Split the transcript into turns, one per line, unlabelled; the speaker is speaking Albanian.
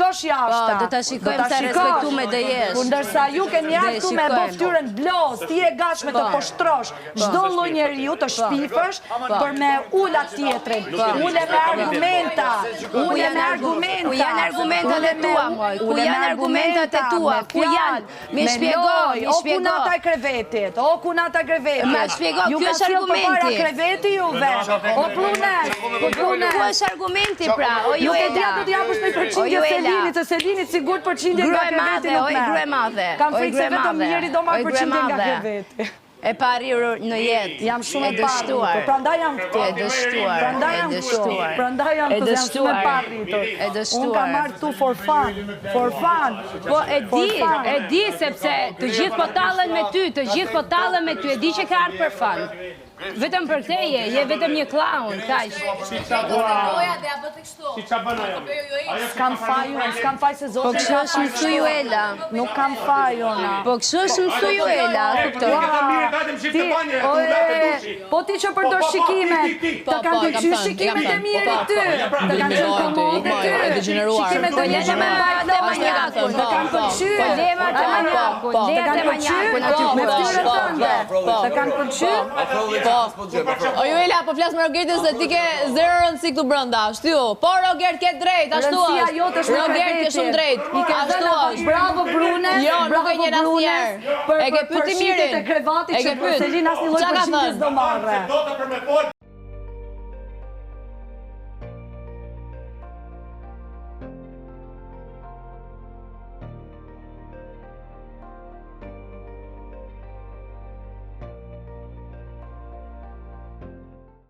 shkosh jashta.
Do ta shikojmë sa respektume do jesh.
Kundërsa ju keni ardhur me bë fytyrën bloz, ti je gatshme të poshtrosh çdo lloj njeriu, të shpifësh për me ula tjetrin. Ule me argumenta.
Ku janë argumentat e tua, moj? Ku janë argumentat e tua? Ku janë? Mi shpjegoj,
o kunata e krevetit, o kunata e krevetit.
Ma shpjegoj, kjo është argumenti.
Ju kreveti juve, o plunes.
Ku është argumenti pra, o
Ju
Juela?
të dja do t'japësh me përqindje Selinit, se Selinit sigur përqindje nga kreveti nuk merë.
Grue madhe,
Kam frikë se vetëm njeri do marrë përqindje nga kreveti.
E parirur në jetë.
Jam shumë e parritur, prandaj jam këtu.
E dështuar.
Prandaj jam këtu, jam shumë e parritur. Unë kam marrë këtu for fun.
Po e di sepse të gjithë po tallen me ty, e di që ka ardhur për fun. Vetëm për këtë je vetëm një clown, kaq.
S'kam faj se zotë.
Po kështu është mësu Juela.
Nuk kam faj, ona.
Po kështu është mësu Juela, kuptoj.
Po ti që përdor shikimet, të kanë të qysh shikimet e mirë ty, të kanë qënë komode ty, shikimet e një me mbajt dhe manjakun, të kanë përqy,
Leva të manjakun,
me ftyrën tënde, të kanë përqy.
O Juela, po flas me Rogertin se ti ke zero rëndësi këtu brenda, ashtu jo. Po Rogert ke drejt, ashtu është. Rogert ke shumë drejt, ashtu është.
Bravo Brune,
jo, nuk e njeh asnjëherë. E ke pyet Mirin.
E ke pyet. Selina asnjë lloj përshindjes do marrë.